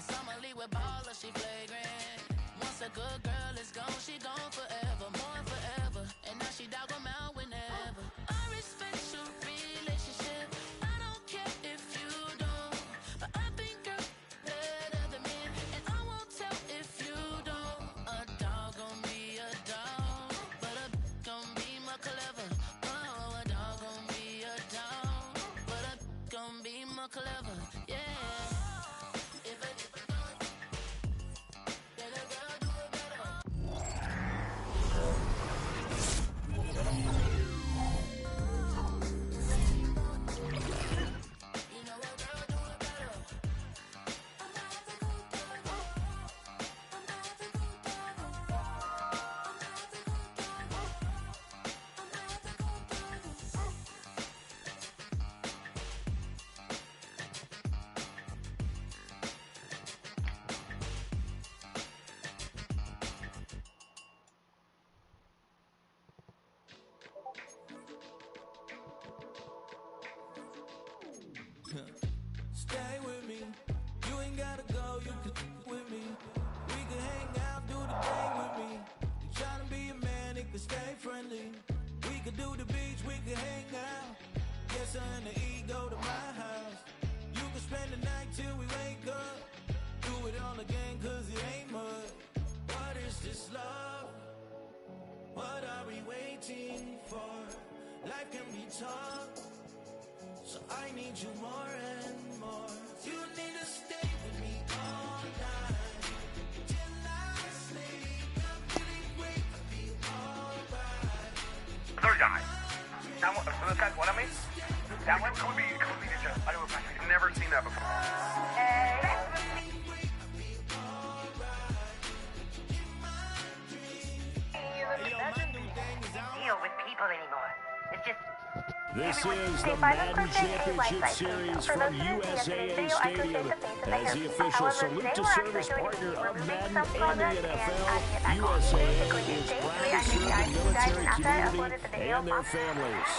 summer leave with baller, she flagrant. Once a good girl is gone, she gone forever, more forever. And now she dog 'em out whenever. I respect your relationship. I don't care if you don't, but I think you're better than me, and I won't tell if you don't. A dog gon' be a dog, but a gon' be more clever. Oh, a dog gon' be a dog, but a gon' be more clever. Yeah. Stay with me. You ain't gotta go, you can with me. We can hang out, do the thing with me. You tryna be a man, it can stay friendly. We could do the beach, we can hang out. Yes, her and the E go to my house. You can spend the night till we wake up. Do it all again, cause it ain't mud. What is this love? What are we waiting for? Life can be tough, so I need you more and more. You need to stay with me all night till I sleep. I'm feeling great, I'll be alright. Third guy. That one, what I mean? That one could be ninja. I've never seen that before. Deal with people anymore. It's just. This is the Madden Championship Series from USAA Stadium. As the official salute-to-service partner of Madden and the NFL, USAA is proud to serve the military community and their families.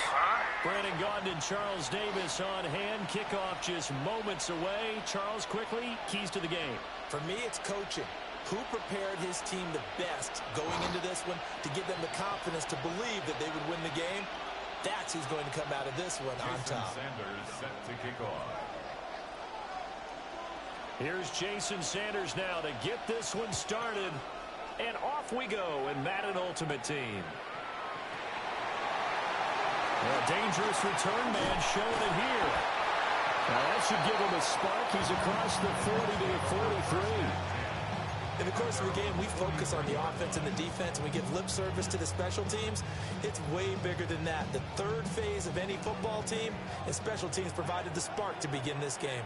Brandon Gaudin and Charles Davis on hand. Kickoff just moments away. Charles, quickly, keys to the game. For me, it's coaching. Who prepared his team the best going into this one to give them the confidence to believe that they would win the game? That's who's going to come out of this one on top. Sanders set to kick off. Here's Jason Sanders now to get this one started. And off we go in Madden Ultimate Team. A dangerous return man showing it here. Now that should give him a spark. He's across the 40 to the 43. In the course of the game, we focus on the offense and the defense, and we give lip service to the special teams. It's way bigger than that. The third phase of any football team, and special teams provided the spark to begin this game.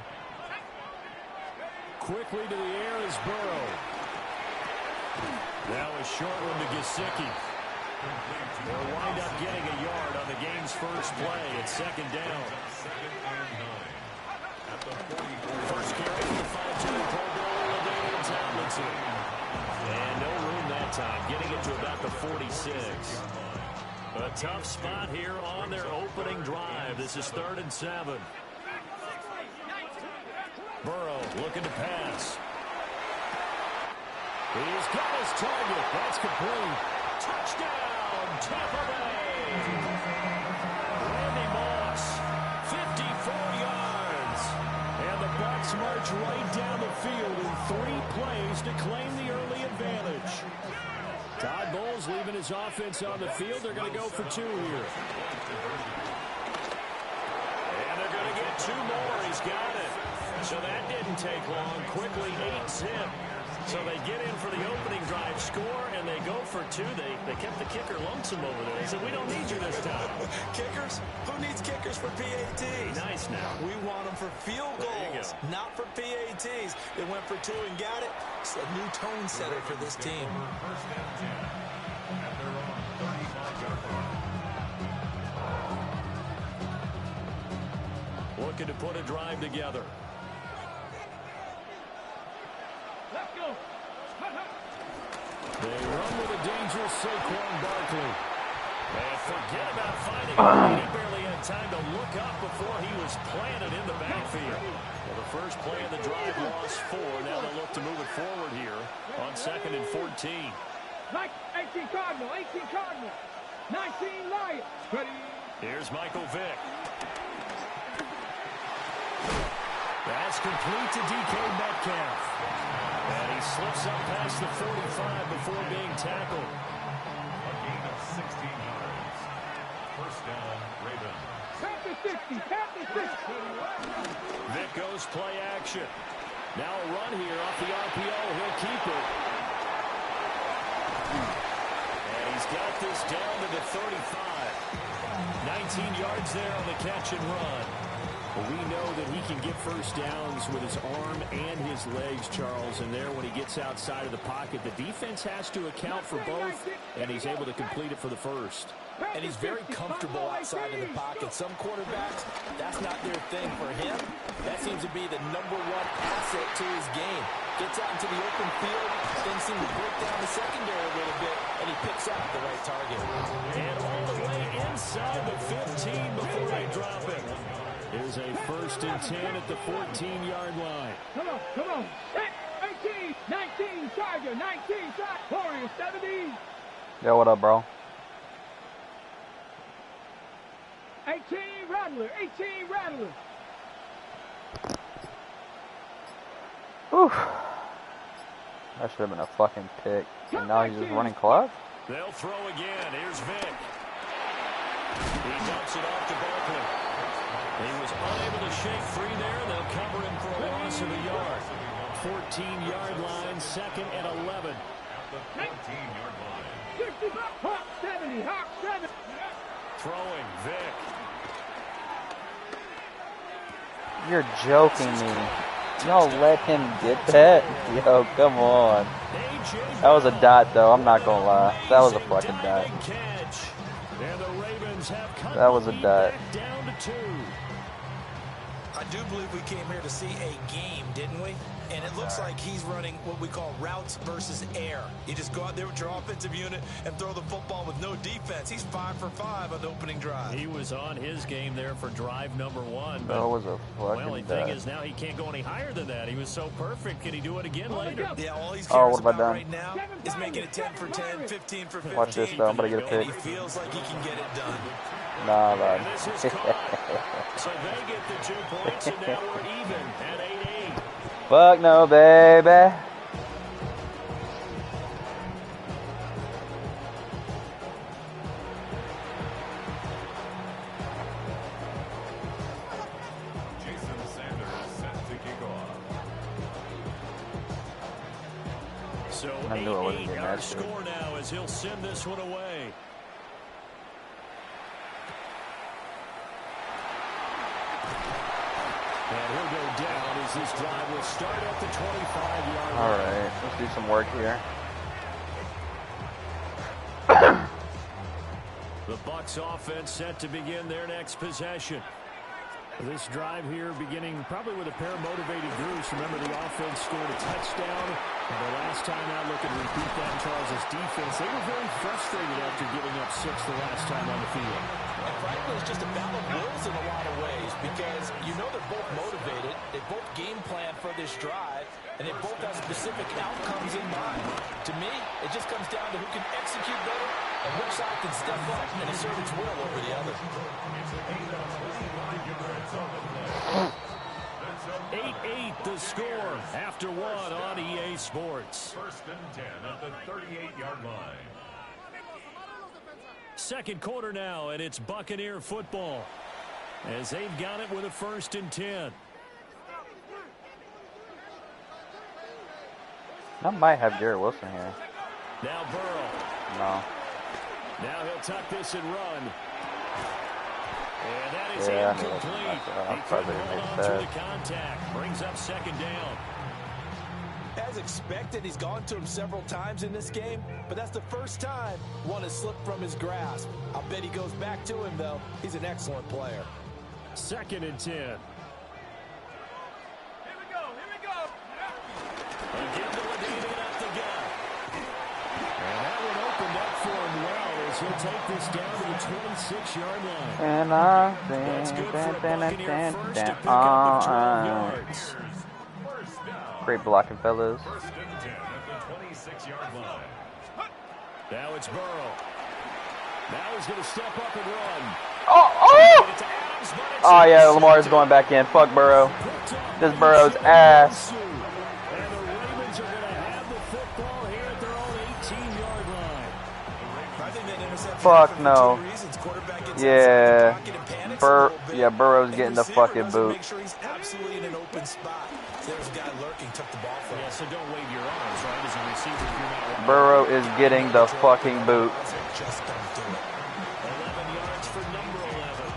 Quickly to the air is Burrow. Now a short one to Gesicki. They'll wind up getting a yard on the game's first play. It's second down. First carry for the 5-2 Pro Bowler, Daniel Tomlinson. And no room that time, getting it to about the 46. A tough spot here on their opening drive. This is 3rd and 7. Burrow looking to pass. He's got his target. That's complete. Touchdown, Tampa Bay. Randy Moss, 54 yards. And the Bucs march right down the field in 3 plays to claim the early advantage. Todd Bowles leaving his offense on the field. They're going to go for 2 here. And they're going to get 2 more. He's got it. So that didn't take long. Quickly 8-zip. So they get in for the opening drive score, and they go for 2. They kept the kicker lonesome over there. They said, we don't need you this time. Kickers? Who needs kickers for PATs? Nice now. We want them for field goals, not for PATs. They went for 2 and got it. It's a new tone setter for this team. First and 10 at their own 35-yard line. Looking to put a drive together. Let's go. They run with a dangerous Saquon Barkley. And forget about finding him. He barely had time to look up before he was planted in the backfield. Well, the first play of the drive lost 4. Now they'll 2nd and 14. 18 Cardinal, 18 Cardinal, 19 Lions. Ready? Here's Michael Vick. That's complete to DK Metcalf. And he slips up past the 45 before being tackled. A gain of 16 yards. First down, Ravens. Count to 60, count to 60. Vick goes play action. Now a run here off the RPO. He'll keep it. And he's got this down to the 35. 19 yards there on the catch and run. Well, we know that he can get first downs with his arm and his legs, Charles. And there, when he gets outside of the pocket, the defense has to account for both, and he's able to complete it for the first. And he's very comfortable outside of the pocket. Some quarterbacks, that's not their thing. For him, that seems to be the #1 asset to his game. Gets out into the open field, things seem to break down the secondary a little bit, and he picks out the right target. And all the way inside the 15 before they drop it. Here's a 1st and 10 at the 14-yard line. Come on. 18, 19, Charger, 19, Charger, Warriors, 70. Yo, what up, bro? 18, Rattler, 18, Rattler. Whew. That should have been a fucking pick. And now he's just running clock? They'll throw again. Here's Vick. He dumps it off to Barkley. He was unable to shake free there. They'll cover him for a loss of a yard. 14-yard line, 2nd and 11. At the 14-yard line. 65, Hawk 70, Hawk 70. Throwing, Vick. You're joking me. Y'all let him get that? Yo, come on. That was a dot, though. I'm not gonna lie. That was a fucking dot. That was a dot. Down to 2. I do believe we came here to see a game, didn't we? And it looks like he's running what we call routes versus air. You just go out there with your offensive unit and throw the football with no defense. He's 5 for 5 on the opening drive. He was on his game there for drive #1. That was a fucking well, the thing is now he can't go any higher than that. He was so perfect. Can he do it again later? Yeah, all he's what cares have I about done? right now is making it 10 for 10, 15 for 15. Watch this, though. I'm going to get a And pick. he feels like he can get it done. Nah, And this is caught. So they get the 2 points, and now we're even at 8-8. Fuck no, baby. Jason Sanders set to kick off. So I knew I wasn't 8-8 getting our that shit. score now as he'll send this one away. And he'll go down as this drive will start at the 25-yard line. All right, let's do some work here. The Bucs offense set to begin their next possession. This drive here beginning probably with a pair of motivated groups. Remember, the offense scored a touchdown. And the last time out, looking to repeat that, Charles' defense, they were very frustrated after giving up 6 the last time on the field. And frankly, it's just a battle of wills in a lot of ways because you know they're both motivated. They both game plan for this drive, and they both have specific outcomes in mind. To me, it just comes down to who can execute better and which side can step up and assert its will over the other. 8-8 the score after 1 on EA Sports. 1st and 10 at the 38-yard line. Second quarter now, and it's Buccaneer football as they've got it with a 1st and 10. I might have Garrett Wilson here. Now Burrow. No. Now he'll tuck this and run. And that is Yeah, I incomplete. knew it. He Probably couldn't hold makes on that. through the contact. Brings up 2nd down. As expected, he's gone to him several times in this game, but that's the first time one has slipped from his grasp. I'll bet he goes back to him, though. He's an excellent player. 2nd and 10. Here we go. Again to Ladainian up the gut. And that one opened up for him well as he'll take this down to the 26-yard line. And I That's think, good for a Buccaneer first to pick up the 12 yards. great blocking, fellas. 1st and 10 at the 26-yard line. Now it's Burrow. Now he's going to step up and run. Oh, yeah, Lamar's going back in. Fuck Burrow. This Burrow's ass. And the Ravens are going to have the football here at their own 18-yard line. Fuck no. Yeah. Burrow's getting the fucking boot. Make sure he's absolutely in an open spot. There's a guy lurking, took the ball from him. Yeah, so don't wave your arms, right, as a receiver if you're not. Burrow is getting the fucking boot. Just don't do it. 11 yards for number 11.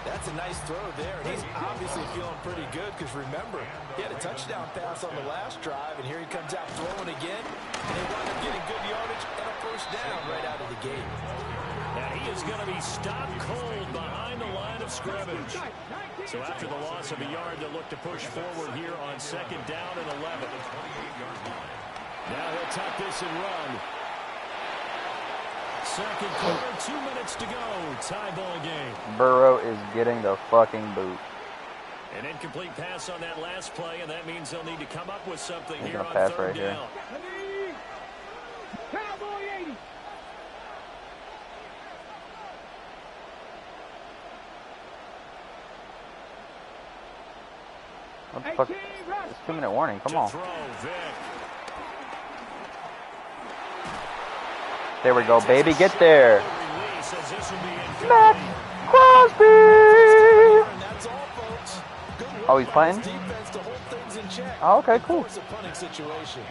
That's a nice throw there, and he's obviously feeling pretty good because remember, he had a touchdown pass on the last drive, and here he comes out throwing again, and they wind up getting good yardage and a first down right out of the gate. Now he is going to be stopped cold behind the line of scrimmage. So after the loss of a yard, they'll look to push forward here on second down and 11. Now he'll tuck this and run. Second quarter, 2 minutes to go. Tie ball game. Burrow is getting the fucking boot. An incomplete pass on that last play, and that means they'll need to come up with something He's here gonna on pass third right here. down. Cowboy 80. What the fuck? It's 2-minute warning. Come on. To throw, Vic. There we go, baby. Get there. Release as this will be incomplete. Matt Crosby. And that's all, folks. Good work Oh, he's by playing? his defense to hold things in check. Oh, okay, cool. It's a punting situation.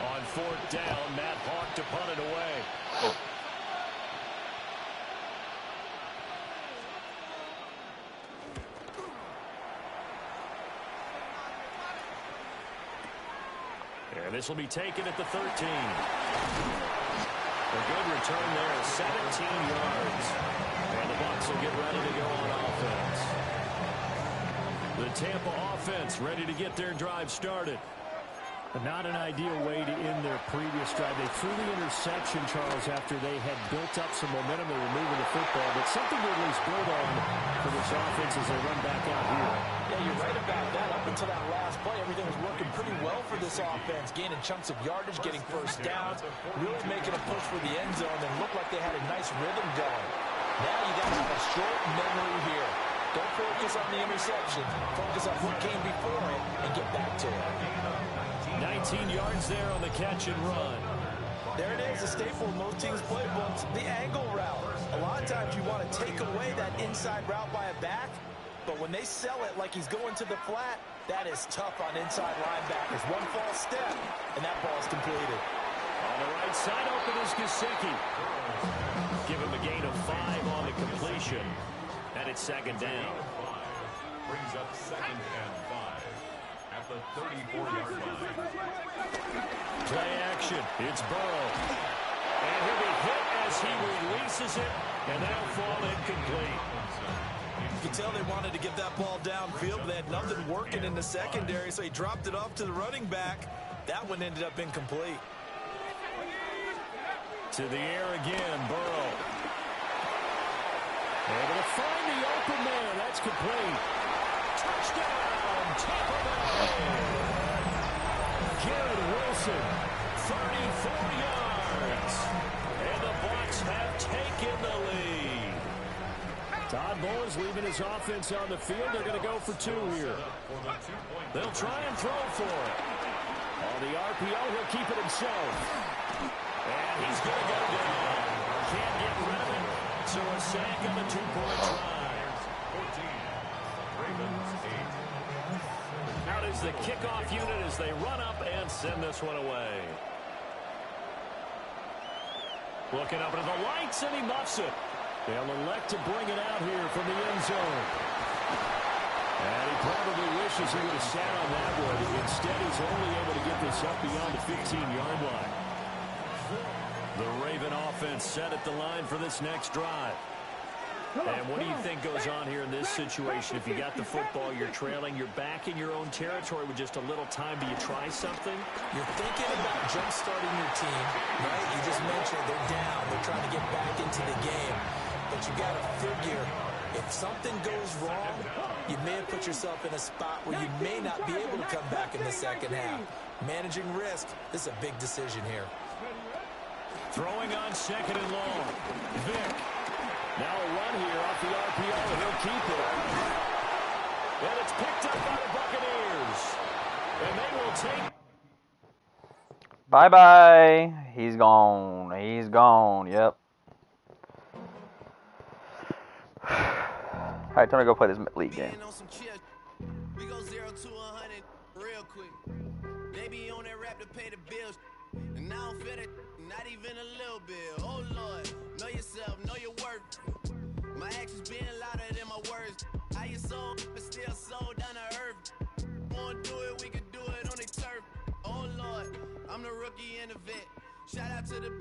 On fourth down, Matt Hawk to punt it away. And this will be taken at the 13. A good return there, 17 yards. And the Bucs will get ready to go on offense. The Tampa offense ready to get their drive started. But not an ideal way to end their previous drive. They threw the interception, Charles, after they had built up some momentum. They were moving the football, but something to at least build on for this offense as they run back out here. Yeah, you're right about that. Up until that last play, everything was working pretty well for this offense, gaining chunks of yardage, getting first downs, really making a push for the end zone, and looked like they had a nice rhythm going. Now you got to have a short memory here. Don't focus on the interception. Focus on what came before it and get back to it. 19 yards there on the catch and run. There it is, a staple of most teams' playbooks, the angle route. A lot of times you want to take away that inside route by a back, but when they sell it like he's going to the flat, that is tough on inside linebackers. One false step, and that ball is completed. On the right side, open is Gesicki. Give him a gain of 5 on the completion. And it's second down. Brings up second and 5 at the 34-yard line. Play action. It's Burrow. And he'll be hit as he releases it, and that'll fall incomplete. You can tell they wanted to get that ball downfield, but they had nothing working in the secondary, so he dropped it off to the running back. That one ended up incomplete. To the air again, Burrow. Able to find the open man. That's complete. Touchdown, Tampa Bay. Garrett Wilson, 34 yards. And the Bucs have taken the lead. Todd Bowles leaving his offense on the field. They're going to go for 2 here. They'll try and throw for it. On the RPO, he'll keep it himself. And he's going to go down. Can't get rid of it. So a sack on the 2-point try. 14. Ravens 8. Out is the kickoff unit as they run up and send this one away. Looking up at the lights, and he muffs it. They'll elect to bring it out here from the end zone. And he probably wishes he would have sat on that one. Instead, he's only able to get this up beyond the 15-yard line. The Raven offense set at the line for this next drive. And what do you think goes on here in this situation? If you got the football, you're trailing, you're back in your own territory with just a little time. Do you try something? You're thinking about jump-starting your team, right? You just mentioned they're down. They're trying to get back into the game. But you got to figure If something goes wrong, you may have put yourself in a spot where you may not be able to come back in the second half. Managing risk, this is a big decision here. Throwing on second and long. Vic. Now a run here off the RPO, and he'll keep it. And it's picked up by the Buccaneers. And they will take... Bye-bye. He's gone. He's gone. Yep. All right, time to go play this league game. We go 0 to 100 real quick. They be on that rap to pay the bills. And I don't feel it, not even a little bit. Oh, Lord, know yourself, know your worth. My actions being louder than my words. How you soul, but still sold down to earth. Wanna do it, we can do it on the turf. Oh, Lord, I'm the rookie and the vet. Shout out to the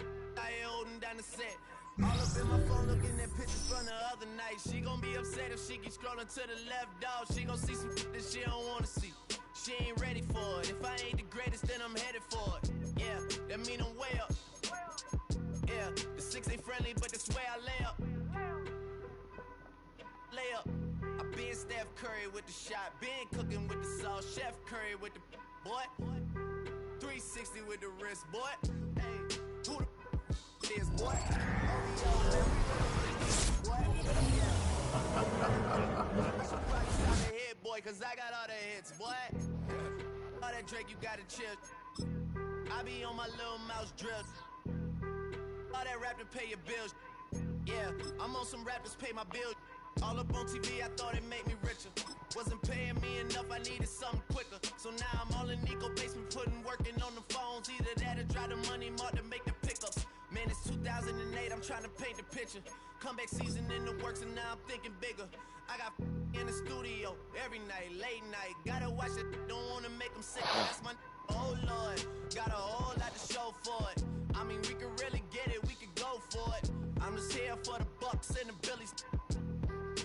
I ain't holding down the set. All up in my phone looking at pictures from the other night. She gon' be upset if she keeps scrolling to the left, dog. She gon' see some that she don't wanna see. She ain't ready for it. If I ain't the greatest, then I'm headed for it. Yeah, that mean I'm way up. Yeah, the 6 ain't friendly, but that's where I lay up. Lay up. I been Steph Curry with the shot. Been cooking with the sauce. Chef Curry with the boy. 360 with the wrist, boy. Hey, who the is, boy? Boy, cause I got all the hits, boy. All that Drake, you gotta chill. I be on my little mouse drill. All that rap to pay your bills. Yeah, I'm on some rappers pay my bills. All up on TV, I thought it made me richer. Wasn't paying me enough, I needed something quicker. So now I'm all in Nico basement, working on the phones. Either that or drive the money mark to make the pickups. Man, it's 2008, I'm trying to paint the picture. Comeback season in the works, and now I'm thinking bigger. I got in the studio every night, late night. Gotta watch it, don't wanna make them sick. That's my oh Lord, got a whole lot to show for it. I mean, we could really get it, we could go for it. I'm just here for the Bucks and the Billies.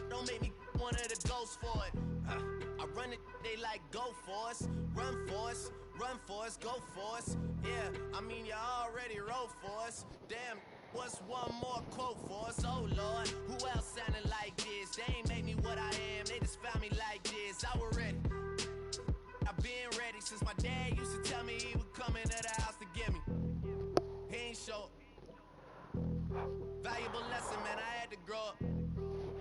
Don't make me one of the ghosts for it. I run it, they like go for us, run for us, run for us, go for us. Yeah, I mean you already wrote for us. Damn, what's one more quote for us? Oh Lord, who else sounded like this? They ain't made me what I am, they just found me like this. I was ready. I've been ready since my dad used to tell me he would come into the house to get me. He ain't show. Valuable lesson, man, I had to grow up.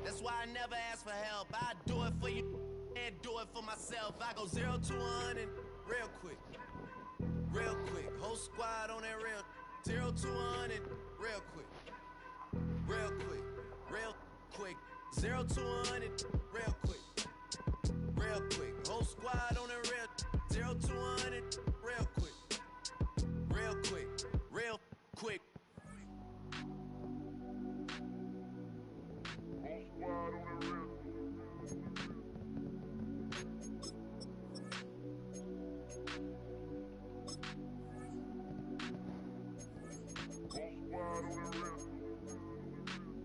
That's why I never ask for help. I do it for you and do it for myself. I go 0 to 100 real quick. Real quick. Whole squad on that real. 0 to 100 real quick. Real quick. Real quick. 0 to 100 real quick. Real quick. Whole squad on that real. 0 to 100 real quick. Real quick. Real quick.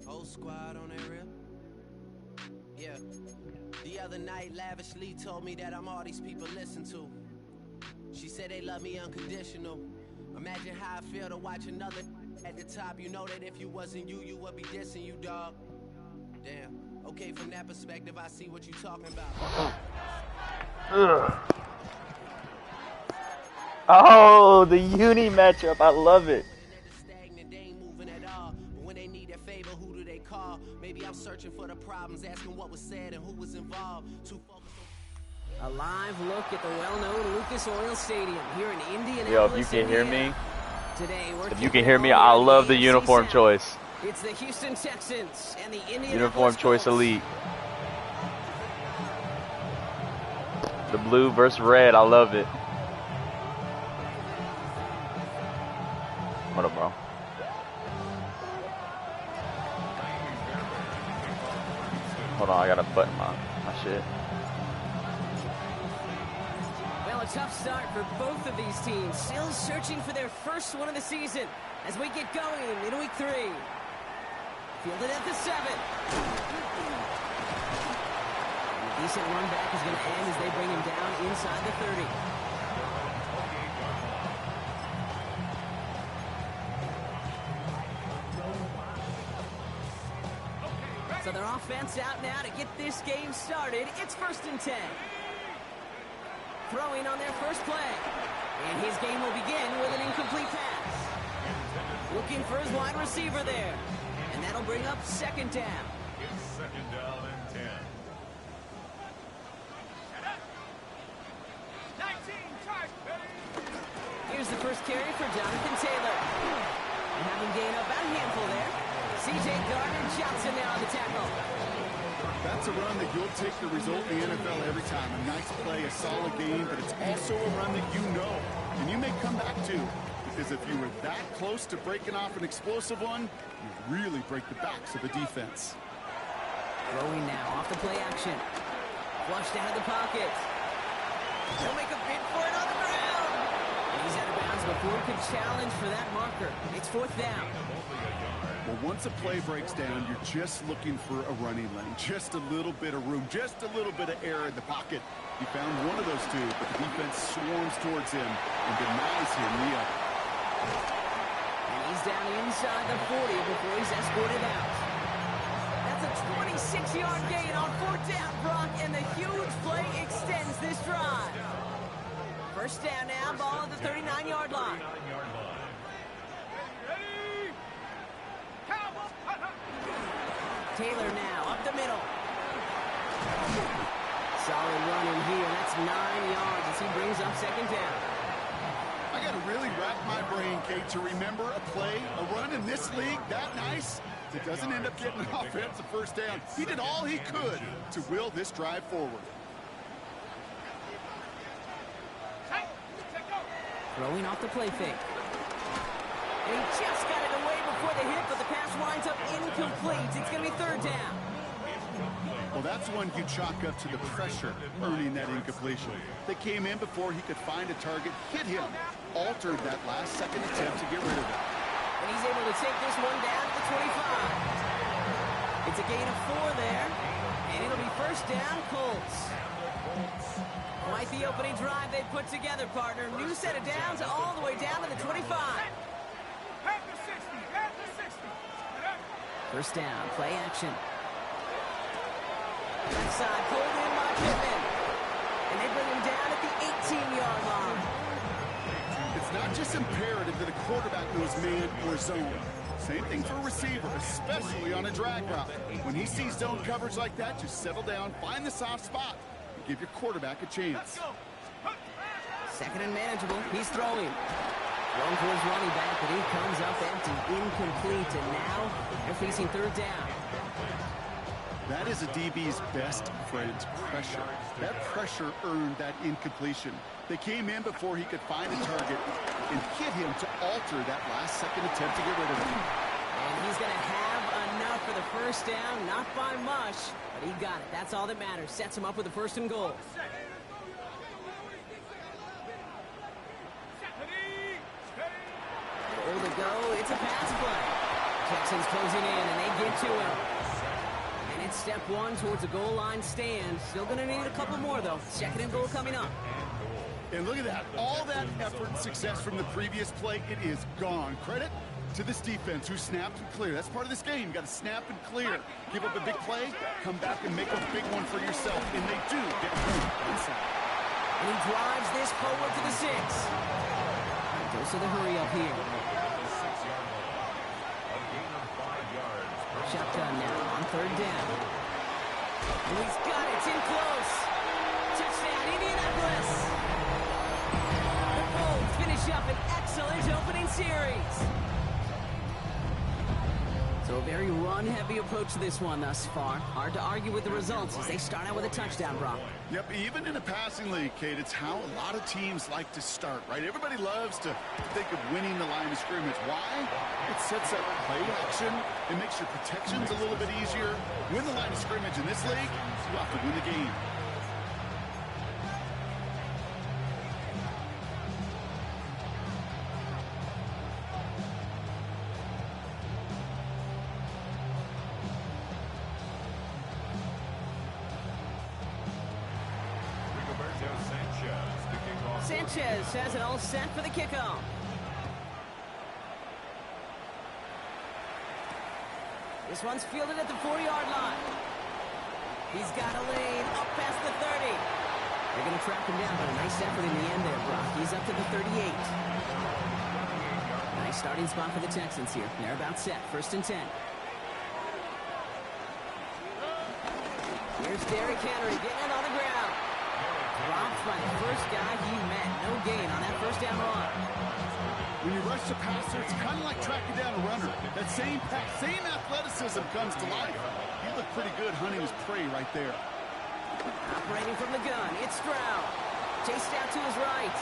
Whole squad on that real. Yeah. The other night, Lavishly told me that I'm all these people listen to. She said they love me unconditional. Imagine how I feel to watch another at the top. You know that if you wasn't you, you would be dissing you, dog. Damn. Okay, from that perspective, I see what you talking about. Oh, the uni matchup. I love it. Maybe I'm searching for the problems, asking what was said and who was involved. A live look at the well-known Lucas Oil Stadium here in Indianapolis. Yo, if you can hear me, today, if you can hear me, I love the uniform choice. It's the Houston Texans and the Indianapolis Uniform choice Colts. elite. The blue versus red, I love it. What up, bro? Hold on, I gotta button my shit. Well, a tough start for both of these teams. Still searching for their first one of the season as we get going in week 3. Fielded at the 7. A decent run back is going to end as they bring him down inside the 30. So their offense out now to get this game started. It's 1st and 10. Throwing on their first play. And his game will begin with an incomplete pass. Looking for his wide receiver there. And that'll bring up 2nd down. It's 2nd down and 10. Here's the first carry for Jonathan Taylor. And having gained up about a handful there. C.J. Gardner-Johnson now on the tackle. That's a run that you'll take the result in the NFL every time. A nice play, a solid game, but it's also a run that you know and you may come back to. Because if you were that close to breaking off an explosive one, you really break the backs of the defense. Throwing now off the play action. Flushed out of the pocket. He'll make a bid for it on the ground. And he's out of bounds before he could challenge for that marker. It's 4th down. Well, once a play breaks down, you're just looking for a running lane. Just a little bit of room, just a little bit of air in the pocket. He found one of those two, but the defense swarms towards him and denies him the other. And he's down inside the 40 before he's escorted out. That's a 26-yard gain on 4th down, Brock, and the huge play extends this drive. 1st down now, ball at the 39-yard line. Taylor now up the middle. Solid run in here. That's 9 yards as he brings up 2nd down. I got to really rack my brain, Kate, to remember a play, a run in this league that nice. It doesn't end up getting an offensive 1st down. He did all he could to will this drive forward. Throwing off the play fake. And he just got it away before the hit, but the pass winds up incomplete. It's going to be 3rd down. Well, that's one you chalk up to the pressure earning that incompletion. They came in before he could find a target, hit him, altered that last-second attempt to get rid of it. And he's able to take this one down at the 25. It's a gain of 4 there, and it'll be 1st down, Colts. Quite the opening drive they put together, partner. New set of downs all the way down to the 25. 1st down, play action. Left side, pulled in by Pittman. And they bring him down at the 18-yard line. It's not just imperative that a quarterback knows man or zone. Same thing for a receiver, especially on a drag route. When he sees zone coverage like that, just settle down, find the soft spot, and give your quarterback a chance. 2nd and manageable. He's throwing. Thrown for his running back, but he comes up empty, incomplete, and now they're facing 3rd down. That is a DB's best friend, pressure. That pressure earned that incompletion. They came in before he could find a target and hit him to alter that last-second attempt to get rid of him. And he's going to have enough for the 1st down, not by much, but he got it. That's all that matters. Sets him up with a 1st and goal. Goal to go. It's a pass play. Texans closing in, and they get to him. And it's step 1 towards a goal line stand. Still going to need a couple more, though. 2nd and goal coming up. And look at that. All that effort and success from the previous play, it is gone. Credit to this defense who snapped and cleared. That's part of this game. You got to snap and clear. Give up a big play, come back and make a big one for yourself. And they do get home inside. And he drives this forward to the 6. Goes to the hurry up here. Shotgun now on 3rd down. And he's got it. It's in close. Touchdown, Indianapolis. The Colts finish up an excellent opening series. So a very run-heavy approach to this one thus far. Hard to argue with the results as they start out with a touchdown, Brock. Yep, even in a passing league, Kate, it's how a lot of teams like to start, right? Everybody loves to think of winning the line of scrimmage. Why? It sets up play action. It makes your protections a little bit easier. Win the line of scrimmage in this league, you have to win the game. Sanchez has it all set for the kickoff. This one's fielded at the 4-yard line. He's got a lane up past the 30. They're going to track him down, but a nice effort in the end there, Brock. He's up to the 38. Nice starting spot for the Texans here. They're about set. 1st and 10. Here's Derrick Henry getting it on the ground. Dropped by the first guy he met. No gain on that first down run. When you rush the passer, it's kind of like tracking down a runner. That same athleticism comes to life. He looked pretty good hunting his prey right there. Operating from the gun, it's Stroud. Chased out to his right.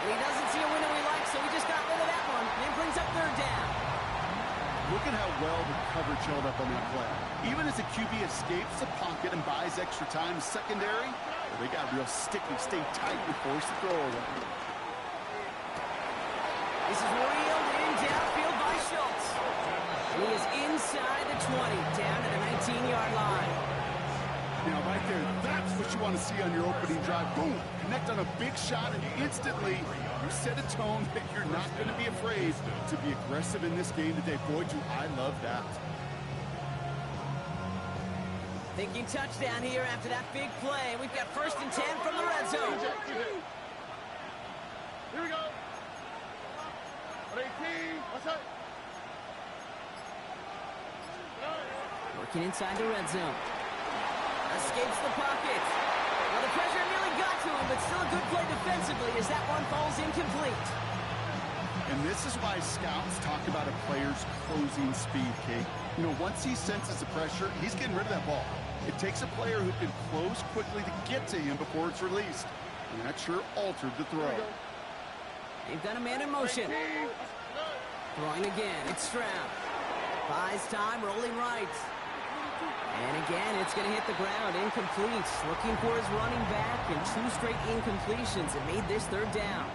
And he doesn't see a window he likes, so he just got rid of that one. And brings up 3rd down. Look at how well the coverage held up on that play. Even as the QB escapes the pocket and buys extra time secondary, they got real sticky, stay tight and force the throw away. This is reeled in downfield by Schultz. And he is inside the 20, down to the 19-yard line. Now, right there, that's what you want to see on your opening drive. Boom! Connect on a big shot, and instantly you set a tone that you're not going to be afraid to be aggressive in this game today. Boy, do I love that. Thinking touchdown here after that big play. We've got 1st and 10 from the red zone. Here we go. 18. What's up? Working inside the red zone. Escapes the pocket. Well, the pressure nearly got to him, but still a good play defensively as that one falls incomplete. And this is why scouts talk about a player's closing speed, Kate. You know, once he senses the pressure, he's getting rid of that ball. It takes a player who can close quickly to get to him before it's released. And that sure altered the throw. They've got a man in motion. Throwing again, it's Stroud. Buys time, rolling right. And again, it's going to hit the ground, incomplete. Looking for his running back, and 2 straight incompletions. It made this 3rd down.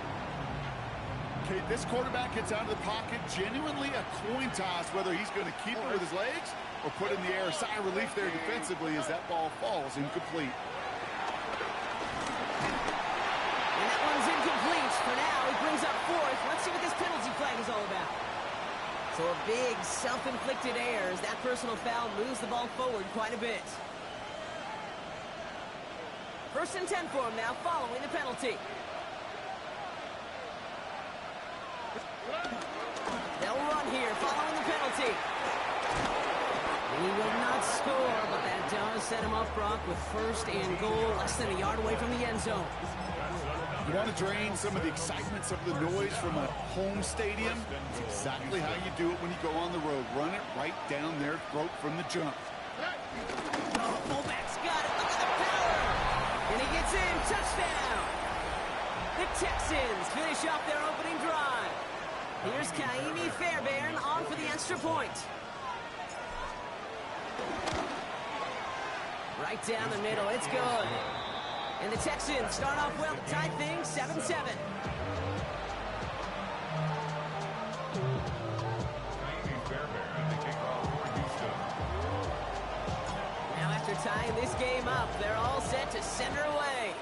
Okay, this quarterback gets out of the pocket, genuinely a coin toss, whether he's going to keep it with his legs or put it in the air. Sigh of relief there defensively as that ball falls incomplete. And that one's incomplete. For now, he brings up 4th. Let's see what this penalty flag is all about. So a big self-inflicted error as that personal foul moves the ball forward quite a bit. 1st and 10 for him now following the penalty. They'll run here following the penalty. And he will not score, but that does set him up, Brock, with 1st and goal, less than a yard away from the end zone. You want to drain some of the excitement, some of the noise from a home stadium? It's exactly how you do it when you go on the road. Run it right down their throat from the jump. Oh, fullback's got it. Look at the power. And he gets in. Touchdown. The Texans finish off their opening drive. Here's Kaimi Fairbairn on for the extra point. Right down the middle. It's good. And the Texans start off well to tie things 7-7. Now after tying this game up, they're all set to send her away.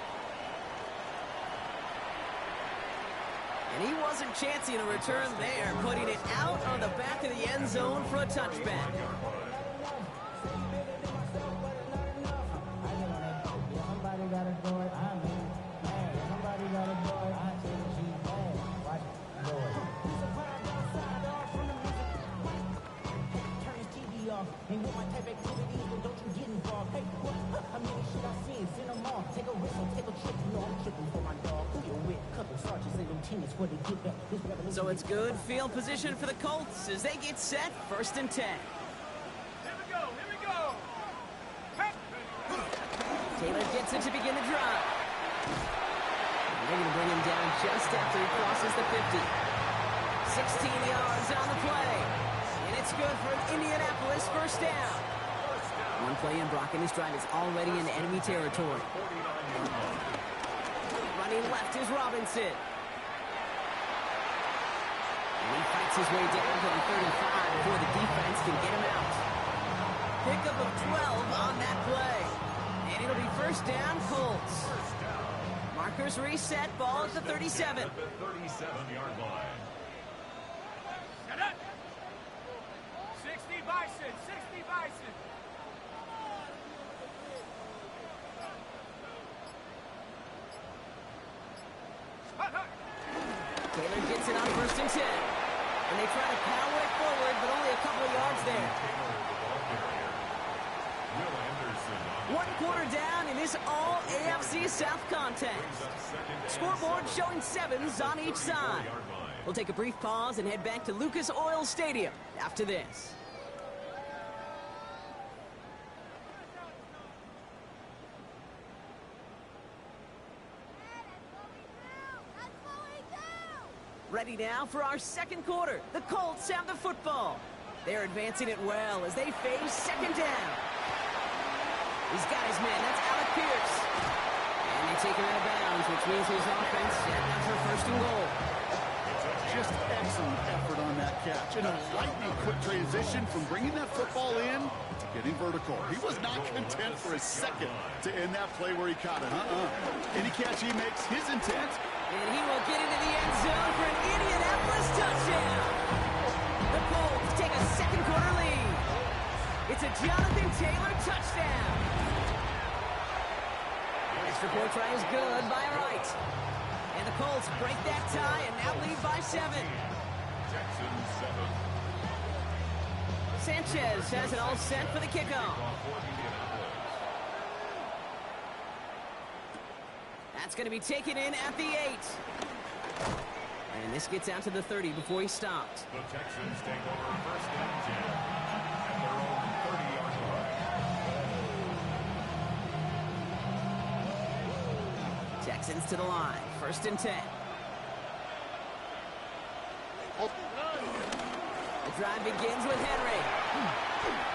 And he wasn't chancing a return there, putting it out on the back of the end zone for a touchback. Ain't with my type activities, but don't you get involved. Hey, what? How many shit I seen? Send them all. Take a risk or take a trip. You know I'm tripping for my dog. Who you with? Couple sergeants and lieutenants for the get back. This revolution. So it's good field position for the Colts as they get set. 1st and 10. Here we go. Here we go. Hey. Taylor gets it to begin the drive. And they're going to bring him down just after he crosses the 50. 16 yards on the play. And it's good for an Indianapolis 1st down. One play in, Brock, and this drive is already in enemy territory. Running left is Robinson. And he fights his way down to the 35 before the defense can get him out. Pickup of 12 on that play. And it'll be 1st down, Colts. Markers reset, ball at the 37. At the 37-yard line. 60 Bison, 60 gets it on 1st and 10. And they try to power it forward, but only a couple of yards there. 1 quarter down in this all AFC South contest. Scoreboard showing 7s on each side. We'll take a brief pause and head back to Lucas Oil Stadium after this. Ready now for our second quarter. The Colts have the football. They're advancing it well as they face 2nd down. He's got his man. That's Alec Pierce. And they take him out of bounds, which means his offense setting up for 1st and goal. Just excellent effort on that catch. And a lightning quick transition from bringing that football in to getting vertical. He was not content for a second to end that play where he caught it. Any catch he makes, his intent. And he will get into the end zone for an Indianapolis touchdown. The Colts take a second quarter lead. It's a Jonathan Taylor touchdown. Extra point try is good by Wright. And the Colts break that tie and now lead by 7. Sanchez has it all set for the kickoff. That's going to be taken in at the 8. And this gets out to the 30 before he stopped. The Texans take over 1st and 10 at their own 30-yard line. Texans to the line. 1st and 10. The drive begins with Henry.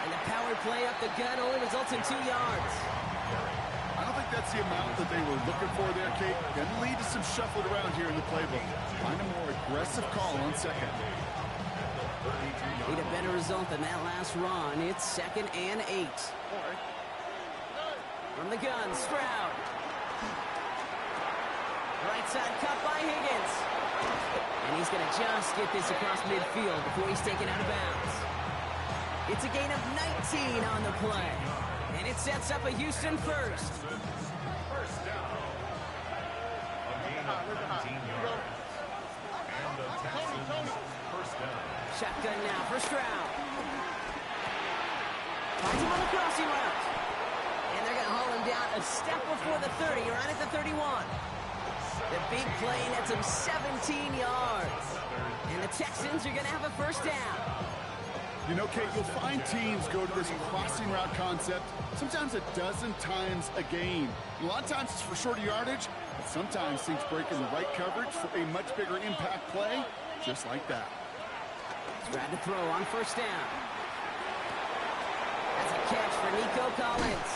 And the power play up the gut only results in 2 yards. I don't think that's the amount that they were looking for there, Kate. Going to lead to some shuffling around here in the playbook. Find a more aggressive call on 2nd. Need a better result than that last run. It's 2nd and 8. From the gun, Stroud. Right side cut by Higgins. And he's going to just get this across midfield before he's taken out of bounds. It's a gain of 19 on the play. And it sets up a Houston first. First down. A gain of 19 yards. And the Texans 1st down. Shotgun now for Stroud. Finds him on the crossing route. And they're going to haul him down a step before the 30, right at the 31. The big play nets him 17 yards. And the Texans are going to have a 1st down. You know, Kate, you'll find teams go to this crossing route concept sometimes a dozen times a game. A lot of times it's for shorter yardage, but sometimes things break in the right coverage for a much bigger impact play, just like that. Tried to throw on 1st down. That's a catch for Nico Collins.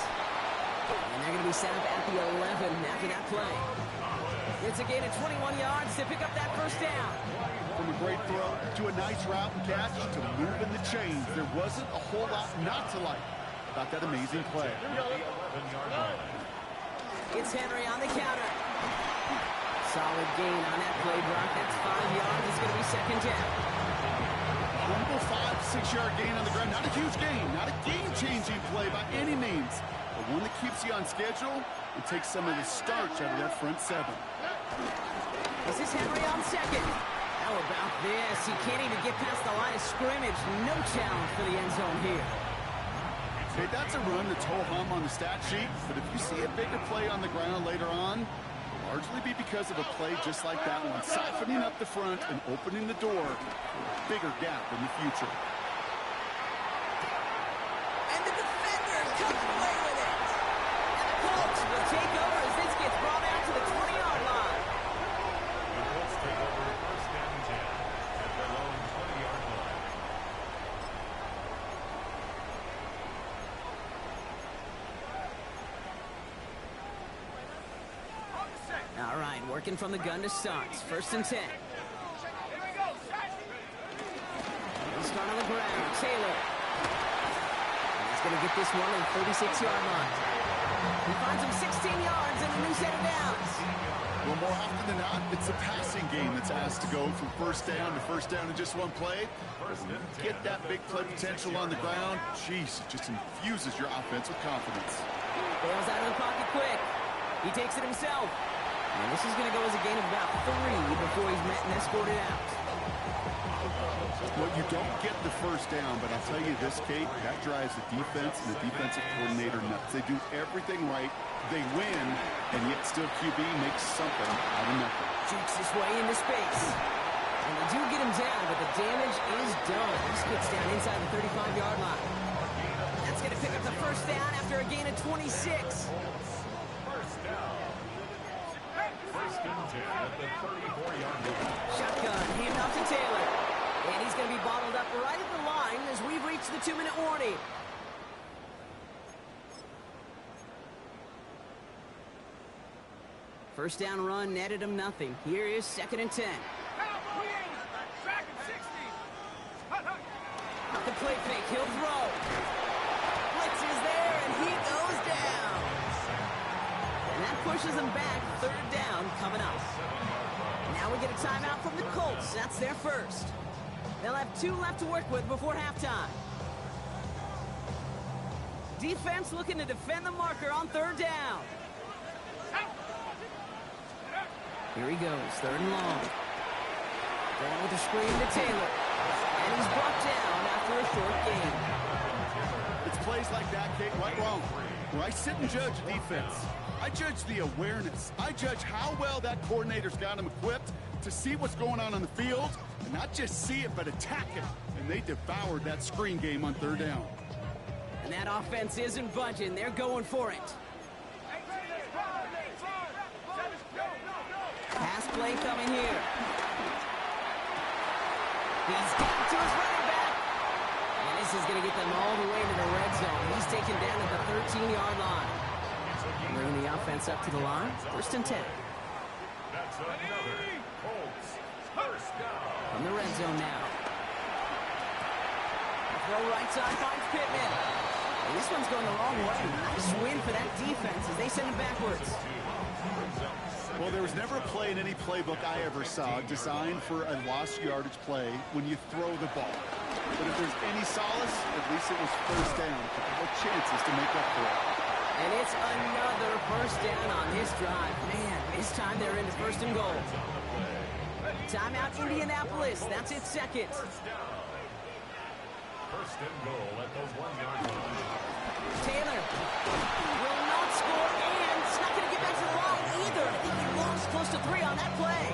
And they're going to be set up at the 11 after that play. It's a gain of 21 yards to pick up that 1st down. From a great throw to a nice route and catch to moving the chains, there wasn't a whole lot not to like about that amazing play. It's Henry on the counter. Solid gain on that play, Brock. That's 5 yards. It's going to be 2nd down. Wonderful 5-6-yard gain on the ground. Not a huge gain, not a game-changing play by any means, but one that keeps you on schedule and takes some of the starch out of that front 7. This is Henry on 2nd. How about this? He can't even get past the line of scrimmage. No challenge for the end zone here. Hey, that's a run that's ho-hum on the stat sheet, but if you see a bigger play on the ground later on, it'll largely be because of a play just like that one, siphoning up the front and opening the door for a bigger gap in the future. And the defender comes away with it. And the Colts will take over as this gets brought out to the 20-yard line. The Colts take over 1st and 10 at their own 20-yard line. All right, working from the gun to start. 1st and 10. He'll start on the ground. Taylor. And he's going to get this one on the 36-yard line. He finds him 16 yards and a new set of downs. Well, more often than not, it's a passing game that's asked to go from 1st down to 1st down in just one play. Get that big play potential on the ground. Jeez, it just infuses your offense with confidence. Bails out of the pocket quick. He takes it himself. And this is going to go as a gain of about 3 before he's met and escorted out. Well, you don't get the first down, but I'll tell you this, Kate, that drives the defense and the defensive coordinator nuts. They do everything right. They win, and yet still QB makes something out of nothing. Jukes his way into space. And they do get him down, but the damage is done. He skips down inside the 35-yard line. That's going to pick up the first down after a gain of 26. First down. First and 10 at the 34-yard line. Shotgun, hand off to Taylor. And he's going to be bottled up right at the line as we've reached the 2-minute warning. First down run netted him nothing. Here is 2nd and 10. Off the play fake, he'll throw. Blitz is there, and he goes down. And that pushes him back. 3rd down coming up. Now we get a timeout from the Colts. That's their first. They'll have 2 left to work with before halftime. Defense looking to defend the marker on 3rd down. Here he goes, 3rd and long. Going with the screen to Taylor. And he's brought down after a short gain. It's plays like that, Kate, right wrong. Where I sit and judge defense, I judge the awareness. I judge how well that coordinator's got him equipped to see what's going on the field, and not just see it, but attack it. And they devoured that screen game on 3rd down. And that offense isn't budging. They're going for it. Pass play coming here. He's got to his running back. And this is going to get them all the way to the red zone. He's taken down at the 13-yard line. Bringing the offense up to the line. 1st and 10. That's another Colts first down. From the red zone now. Throw right side finds Pittman. And this one's going the wrong way. Nice win for that defense as they send him backwards. Well, there was never a play in any playbook I ever saw designed for a lost yardage play when you throw the ball. But if there's any solace, at least it was 1st down. A couple of chances to make up for it. And it's another 1st down on this drive. Man, this time they're into 1st and goal. Timeout Indianapolis. That's its 2nd. 1st and goal at the 1-yard line. Taylor will not score, and it's not going to get back to the line either. I think he lost close to 3 on that play.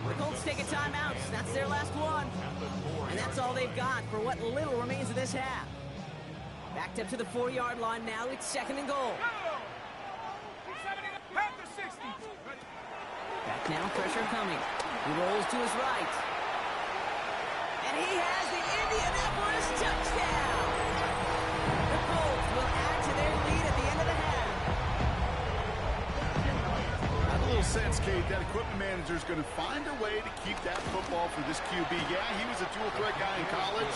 The Colts take a timeout. That's their last one. And that's all they've got for what little remains of this half. Backed up to the 4-yard line now. It's 2nd and goal. Back now, pressure coming. He rolls to his right. And he has the Indianapolis touchdown. The Colts will add to their lead at the end of the half. I have a little sense, Kate, that equipment manager is going to find a way to keep that football for this QB. Yeah, he was a dual threat guy in college.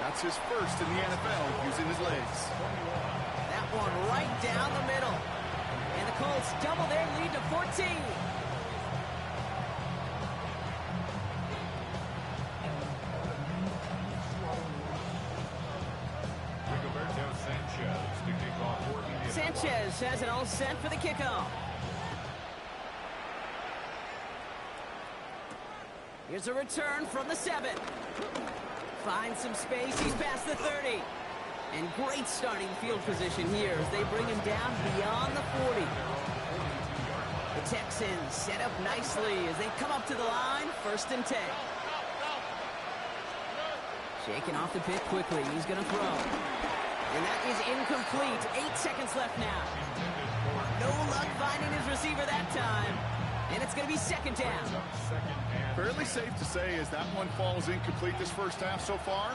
That's his first in the NFL using his legs. That one right down the middle. And the Colts double their lead to 14. Sanchez has it all set for the kickoff. Here's a return from the 7. Finds some space. He's past the 30. And great starting field position here as they bring him down beyond the 40. The Texans set up nicely as they come up to the line. 1st and 10. Shaking off the pit quickly. He's going to throw. And that is incomplete. 8 seconds left now. No luck finding his receiver that time. And it's going to be 2nd down. Fairly safe to say as that one falls incomplete this first half so far,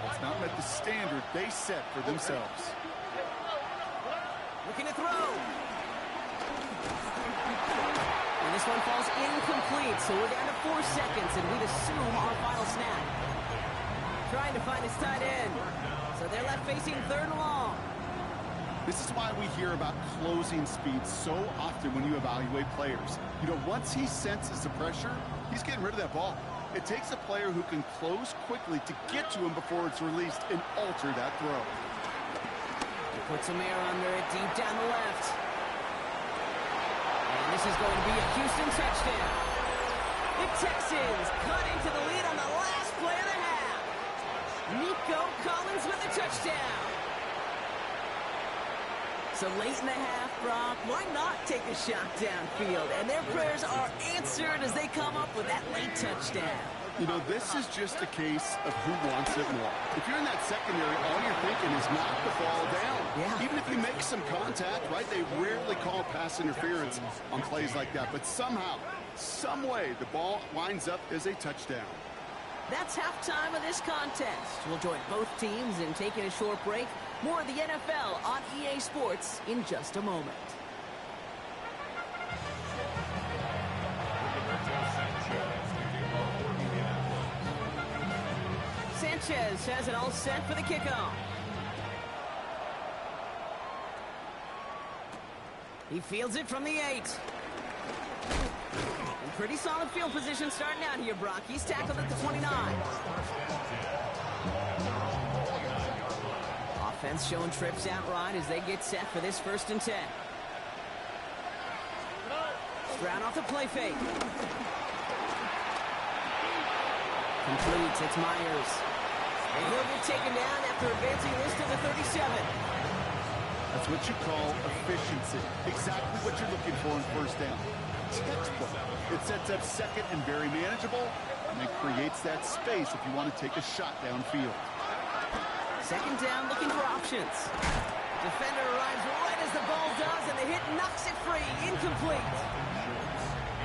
it's not met the standard they set for themselves. Looking to throw. And this one falls incomplete, so we're down to 4 seconds, and we'd assume our final snap. Trying to find his tight end. So they're left facing 3rd and long. This is why we hear about closing speed so often when you evaluate players. You know, once he senses the pressure, he's getting rid of that ball. It takes a player who can close quickly to get to him before it's released and alter that throw. He puts some air under it deep down the left. And This is going to be a Houston touchdown. The Texans cut into the lead on the last play of the half. Nico Collins with the touchdown. So late in the half, Brock, why not take a shot downfield? And their prayers are answered as they come up with that late touchdown. You know, this is just a case of who wants it more. If you're in that secondary, all you're thinking is knock the ball down. Yeah. Even if you make some contact, right? They rarely call pass interference on plays like that. But somehow, some way, the ball winds up as a touchdown. That's halftime of this contest. We'll join both teams in taking a short break. More of the NFL on EA Sports in just a moment. Sanchez has it all set for the kickoff. He fields it from the 8. Pretty solid field position starting out here, Brock. He's tackled at the 29. Offense showing trips out right as they get set for this 1st and 10. Stroud off the play fake. Complete. It's Myers. And he'll be taken down after advancing this to the 37. That's what you call efficiency. Exactly what you're looking for in 1st down. Textbook. It sets up 2nd and very manageable, and it creates that space if you want to take a shot downfield. 2nd down, looking for options. Defender arrives right as the ball does, and the hit knocks it free. Incomplete.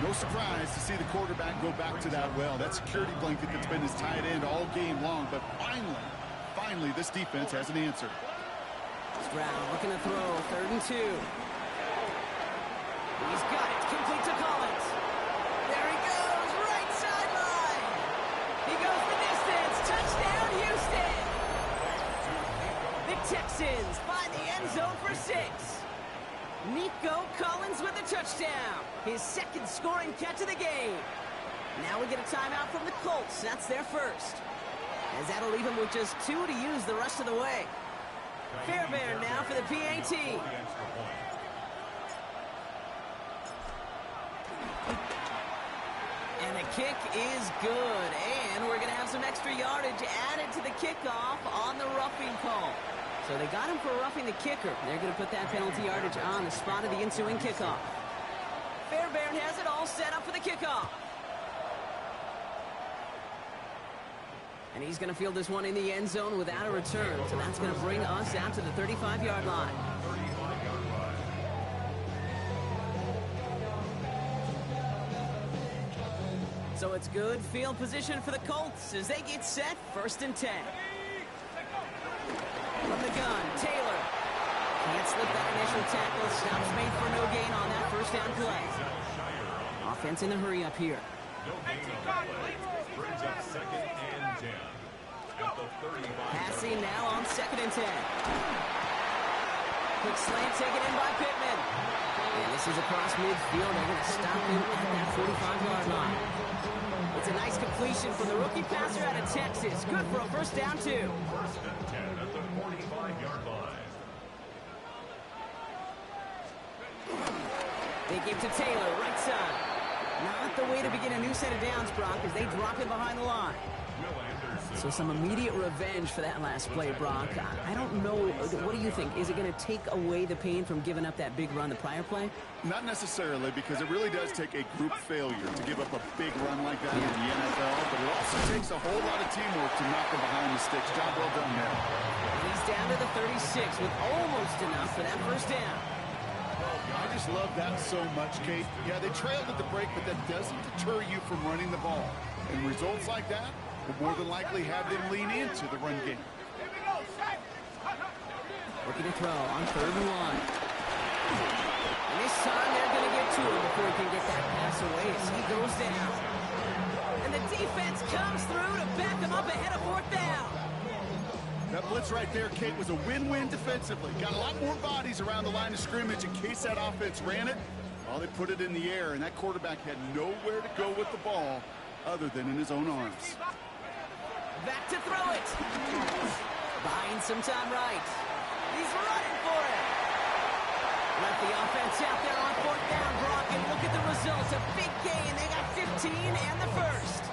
No surprise to see the quarterback go back to that well. That security blanket that's been his tight end all game long, but finally, this defense has an answer. Stroud looking to throw, 3rd and 2. He's got it, complete to Collins. There he goes, right sideline. He goes the distance, touchdown Houston. The Texans find the end zone for 6. Nico Collins with a touchdown. His 2nd scoring catch of the game. Now we get a timeout from the Colts. That's their 1st. As that'll leave him with just 2 to use the rest of the way. Fairbairn now for the PAT. And the kick is good. And we're going to have some extra yardage added to the kickoff on the roughing call. So they got him for roughing the kicker. They're going to put that penalty yardage on the spot of the ensuing kickoff. Fairbairn has it all set up for the kickoff. And he's going to field this one in the end zone without a return. So that's going to bring us out to the 35-yard line. So it's good field position for the Colts as they get set, 1st and 10. From the gun, Taylor. Can't slip that initial tackle. Stops made for no gain on that 1st down play. Offense in the hurry up here. Brings up 2nd and 10. At the 35. Passing now on 2nd and 10. Quick slant taken in by Pittman. And this is across midfield. They're going to stop him at that 45-yard line. It's a nice completion from the rookie passer out of Texas. Good for a 1st down, too. 1st and 10 at the 45-yard line. They give to Taylor, right side. Not the way to begin a new set of downs, Brock, as they drop him behind the line. So some immediate revenge for that last play, Brock. I don't know. What do you think? Is it going to take away the pain from giving up that big run the prior play? Not necessarily, because it really does take a group failure to give up a big run like that in the NFL, but it also takes a whole lot of teamwork to knock him behind the sticks. Job well done there. He's down to the 36 with almost enough for that 1st down. I just love that so much, Kate. Yeah, they trailed at the break, but that doesn't deter you from running the ball. And results like that will more than likely have them lean into the run game. Looking to throw on 3rd and 1. And this time they're going to get to him before he can get that pass away as he goes down. And the defense comes through to back him up ahead of 4th down. That blitz right there, Kate, was a win-win defensively. Got a lot more bodies around the line of scrimmage in case that offense ran it. Well, they put it in the air, and that quarterback had nowhere to go with the ball other than in his own arms. Back to throw it. Buying some time right. He's running for it. Let the offense out there on 4th down, Brock, and look at the results. A big gain. They got 15 and the first.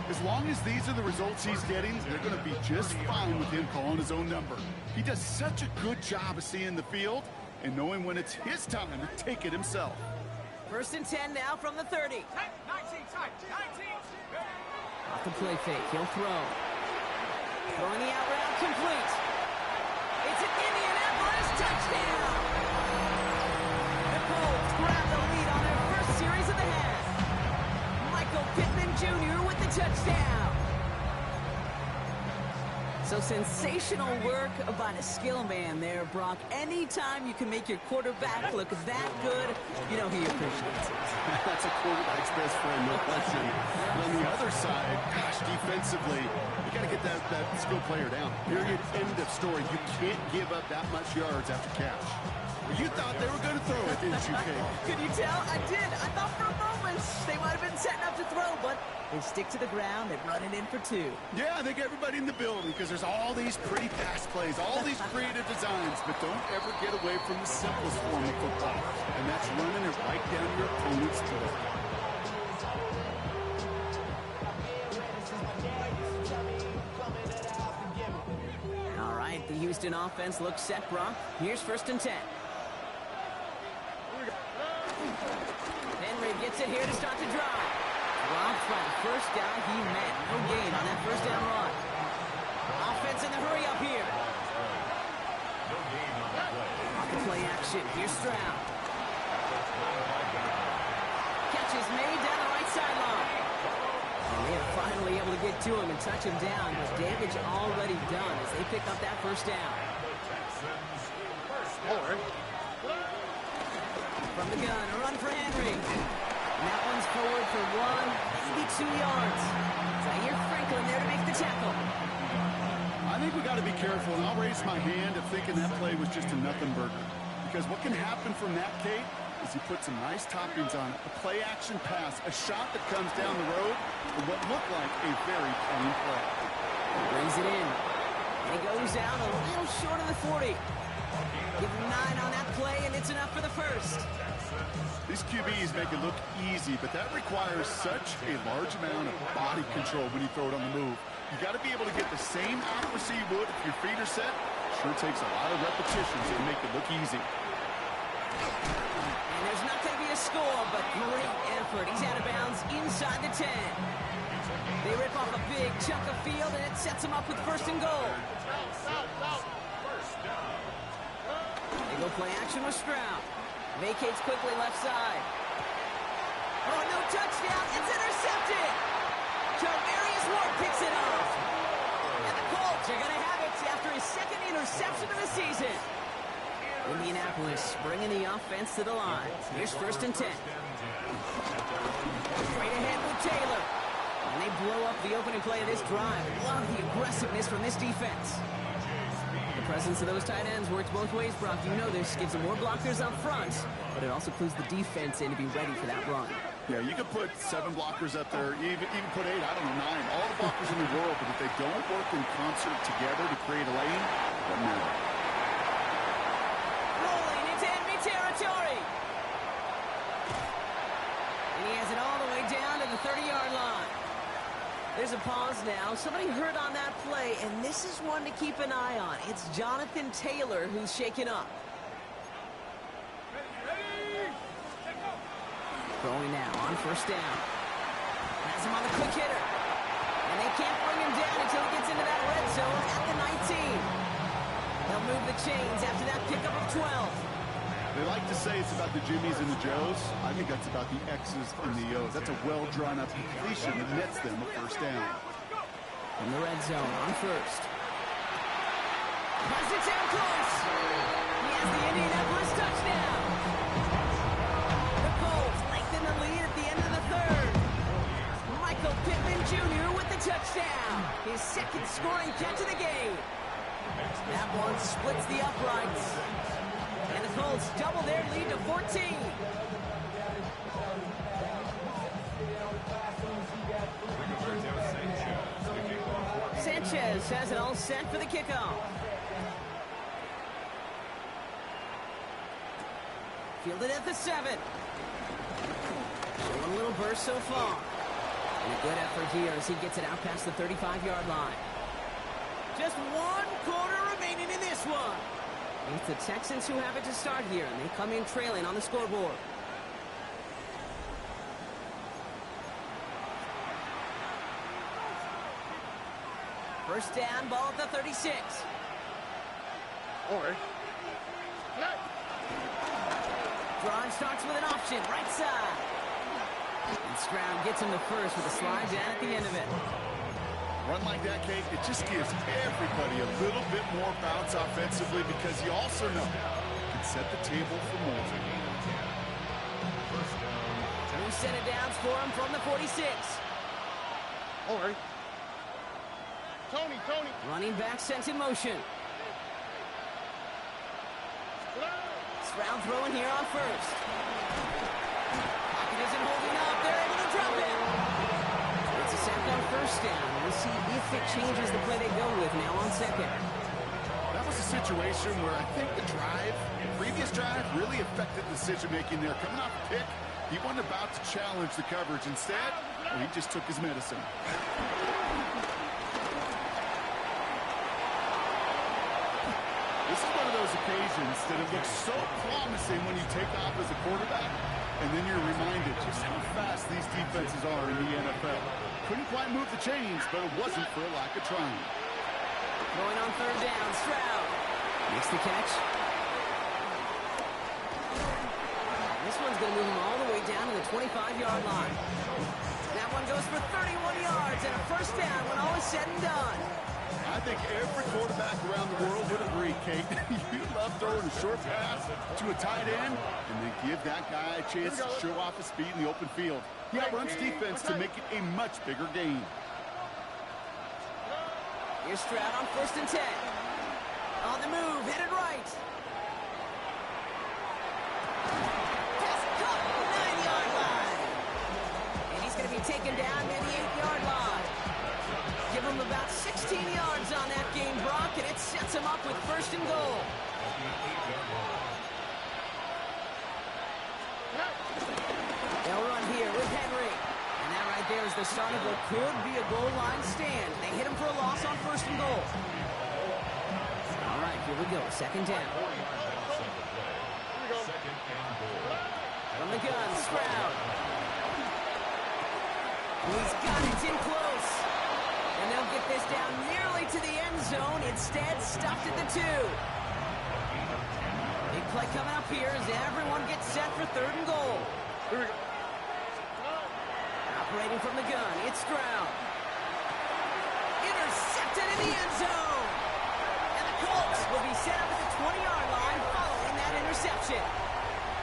As long as these are the results he's getting, they're going to be just fine with him calling his own number. He does such a good job of seeing the field and knowing when it's his time to take it himself. 1st and 10 now from the 30. 19, 19. Off the play fake, he'll throw. Throwing the out route complete. It's an Indianapolis touchdown! The Colts grab the lead on their first series of the half. Michael Pittman Jr. with the touchdown. So sensational work by a skill man there, Brock. Anytime you can make your quarterback look that good, you know he appreciates it. That's a quarterback's best friend, no question. But on the other side, gosh, defensively, you got to get that skill player down. Period. End of story. You can't give up that much yards after catch. You thought they were going to throw it, didn't you, Kate? Could you tell? I did. I thought for a moment they might have been setting up to throw, but they stick to the ground and run it in for 2. Yeah, I think everybody in the building, because there's all these pretty pass plays, all these creative designs, but don't ever get away from the simplest form of football, and that's running it right down your opponent's throat. All right, the Houston offense looks set, Brock. Here's 1st and 10. Henry gets it here to start the drive. Dropped by the first guy he met. No gain on that 1st down run. Offense in the hurry up here. Off the play action. Here's Stroud. Catch is made down the right sideline. And they are finally able to get to him and touch him down, but damage already done as they pick up that 1st down. From the gun, a run for Henry. And that one's forward for 1, maybe 2 yards. Zaire Franklin there to make the tackle. I think we got to be careful, and I'll raise my hand of thinking that play was just a nothing burger. Because what can happen from that, Kate, is you put some nice toppings on it. A play-action pass, a shot that comes down the road, and what looked like a very plain play. Brings it in. And he goes down a little short of the 40. Give him 9 on that play, and it's enough for the first. These QBs make it look easy, but that requires such a large amount of body control when you throw it on the move. You got to be able to get the same accuracy you would if your feet are set. Sure takes a lot of repetitions to make it look easy. And there's not going to be a score, but great effort. He's out of bounds inside the 10. They rip off a big chunk of field, and it sets him up with 1st and goal. They go play action with Stroud. Vacates quickly left side. Oh, no touchdown. It's intercepted. Javarius Ward picks it off. And the Colts are going to have it after his 2nd interception of the season. Indianapolis bringing the offense to the line. Here's 1st and 10. Straight ahead with Taylor. And they blow up the opening play of this drive. Love the aggressiveness from this defense. The presence of those tight ends works both ways, Brock. You know this. Gives them more blockers up front, but it also clues the defense in to be ready for that run. Yeah, you could put 7 blockers up there, even put 8, I don't know, 9. All the blockers in the world, but if they don't work in concert together to create a lane, it doesn't matter. Rolling into enemy territory. And he has it all the way down to the 30-yard line. There's a pause now. Somebody hurt on that play, and this is one to keep an eye on. It's Jonathan Taylor who's shaken up. Throwing now on 1st down. Has him on the quick hitter. And they can't bring him down until he gets into that red zone at the 19. They'll move the chains after that pickup of 12. They like to say it's about the Jimmies and the Joes. I think that's about the X's and the O's. That's a well-drawn-up completion that nets them a 1st down. In the red zone on 1st. Has it down close. He has the Indianapolis touchdown. The Colts lengthen the lead at the end of the 3rd. Michael Pittman Jr. with the touchdown. His 2nd scoring catch of the game. That one splits the uprights. And the Colts double their lead to 14. Sanchez has it all set for the kickoff. Fielded at the 7. Showing a little burst so far. And a good effort here as he gets it out past the 35-yard line. Just 1 quarter remaining in this one. It's the Texans who have it to start here, and they come in trailing on the scoreboard. First down, ball at the 36. Drive starts with an option, right side. And Stroud gets him the first with a slide down at the end of it. Run like that, Kate, it just gives everybody a little bit more bounce offensively because you also know you can set the table for more. 2 set it downs for him from the 46. Tony. Running back sent in motion. Stroud throwing here on first. Pocket isn't holding up. They're able to drop it. It's a sack on first down. We'll see if it changes the play they go with now on second. That was a situation where I think the previous drive, really affected decision-making there. Coming off a pick, he wasn't about to challenge the coverage. Instead, he just took his medicine. This is one of those occasions that it looks so promising when you take off as a quarterback, and then you're reminded just how fast these defenses are in the NFL. Couldn't quite move the chains, but it wasn't for a lack of trying. Going on third down, Stroud makes the catch. This one's going to move him all the way down to the 25-yard line. That one goes for 31 yards and a first down when all is said and done. I think every quarterback around the world would agree, Kate. You love throwing a short pass to a tight end and then give that guy a chance to show off his speed in the open field. He outruns defense to make it a much bigger gain. Here's Stroud on 1st and 10. On the move, headed right. Pass caught, 9-yard line. And he's going to be taken down near the 8-yard line. Give him about 16 yards on that game, Brock, and it sets him up with 1st and goal. They'll run here with Henry. And that right there is the start of what could be a goal line stand. They hit him for a loss on 1st and goal. All right, here we go. 2nd down. From the gun, Stroud. He's got it in close. And they'll get this down nearly to the end zone. Instead, stuffed at the 2. Big play coming up here as everyone gets set for 3rd and goal. Here we go. Operating from the gun, it's Stroud. Intercepted in the end zone. And the Colts will be set up at the 20-yard line following that interception.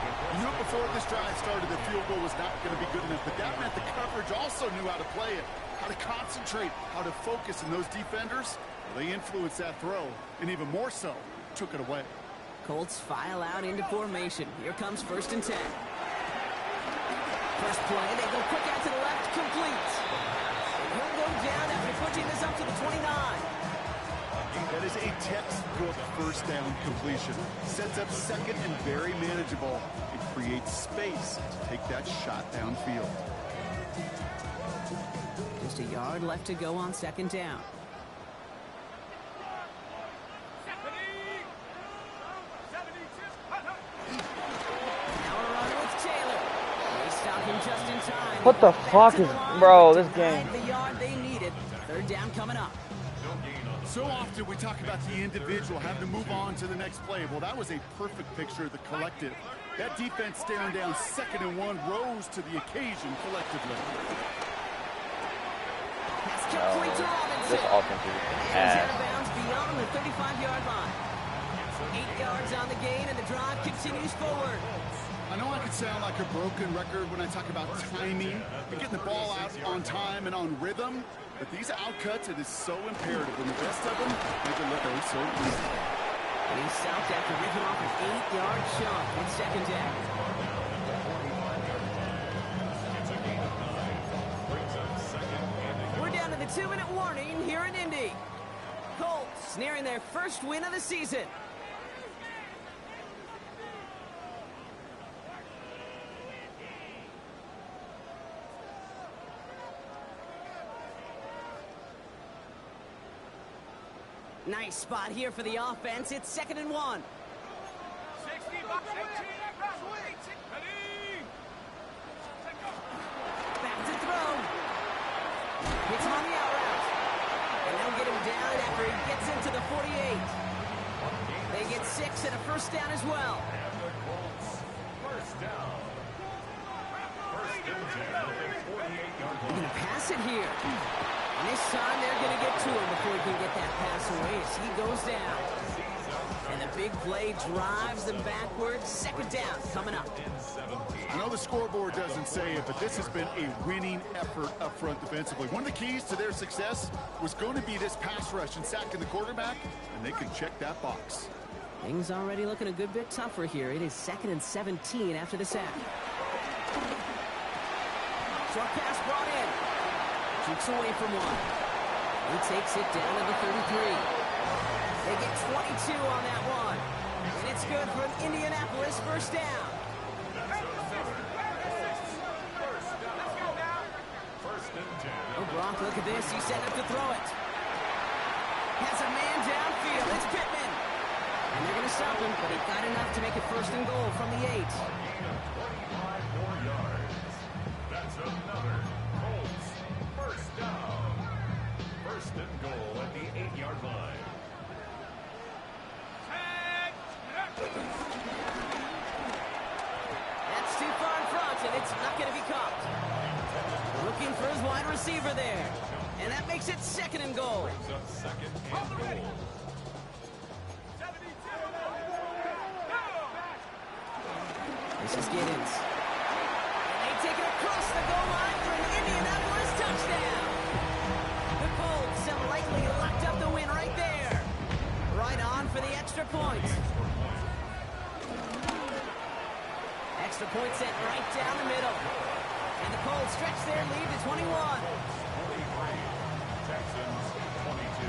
You knew before this drive started the field goal was not going to be good enough, but that meant the coverage also knew how to play it, how to concentrate, how to focus, and those defenders, well, they influenced that throw, and even more so, took it away. Colts file out into formation. Here comes 1st and 10. First play, they go quick out to the left, complete. And he'll go down after pushing this up to the 29. That is a textbook first down completion. Sets up second and very manageable. It creates space to take that shot downfield. Just a yard left to go on 2nd down. Now a run with Taylor. They stop him just in time. What the fuck is, bro, this game? The yard they needed. 3rd down coming up. So often we talk about the individual having to move on to the next play. Well, that was a perfect picture of the collective. That defense staring down 2nd and 1 rose to the occasion collectively. Pass complete to Robinson. This offense is He's out of bounds beyond the 35-yard line. 8 yards on the gain, and the drive continues forward. I know I could sound like a broken record when I talk about timing and getting the ball out on time and on rhythm. But these outcuts, it is so imperative. And the best of them make it look so easy. And he's stopped after ripping off an 8-yard shot on 2nd down. We're down to the 2-minute warning here in Indy. Colts nearing their first win of the season. Nice spot here for the offense. It's 2nd and 1. 60, 18, ready. Back to throw. Hits him on the out route. And they'll get him down after he gets into the 48. They get 6 and a first down as well. And the Colts, first down. First and 10 at the 48-yard They're line. going to pass it here. And this time they're going to get to him before he can get that pass away as he goes down. And the big play drives them backwards. 2nd down coming up. I know the scoreboard doesn't say it, but this has been a winning effort up front defensively. One of the keys to their success was going to be this pass rush and sacking the quarterback, and they can check that box. Things already looking a good bit tougher here. It is 2nd and 17 after the sack. Short pass brought in. Jukes away from one. He takes it down to the 33. They get 22 on that one. And it's good for an Indianapolis first down. First and 10. Oh, Brock, look at this. He's set up to throw it. Has a man downfield. It's Pittman. And they're going to stop him, but he got enough to make it 1st and goal from the 8. Gain of 25 more yards. That's another Colts first down. First and goal at the 8-yard line. That's too far in front, and it's not going to be caught. Looking for his wide receiver there. And that makes it 2nd and goal. Brings up 2nd and goal. This is Giddens. And they take it across the goal line for an Indianapolis touchdown. The Colts have likely locked up the win right there. Right on for the extra point. Extra point set right down the middle. And the Colts stretch their lead to 21. 23. Texans 22.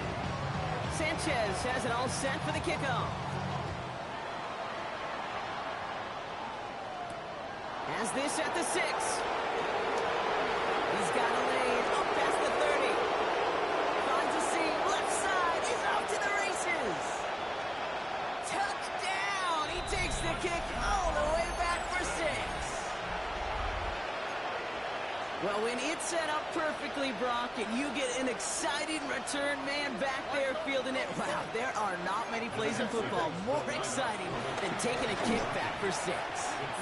Sanchez has it all set for the kickoff. Has this at the 6. He's got a lane up past the 30. Finds a seam, left side, he's off to the races. Touchdown! He takes the kick all the way back for 6. Well, when it's set up perfectly, Brock, and you get an exciting return man back there fielding it, wow, there are not many plays in football more exciting than taking a kick back for 6.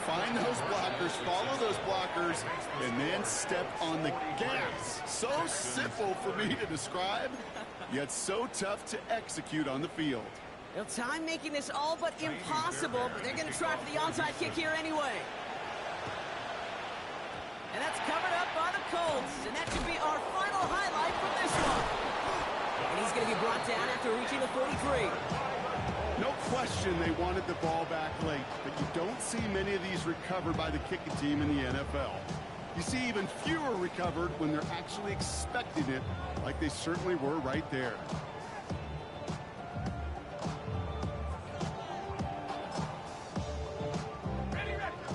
Find those blockers, follow those blockers, and then step on the gas. So simple for me to describe, yet so tough to execute on the field. Well, time making this all but impossible, but they're going to try for the onside kick here anyway. And that's covered up by the Colts, and that should be our final highlight from this one. And he's going to be brought down after reaching the 43. No question they wanted the ball back late, but you don't see many of these recovered by the kicking team in the NFL. You see even fewer recovered when they're actually expecting it, like they certainly were right there.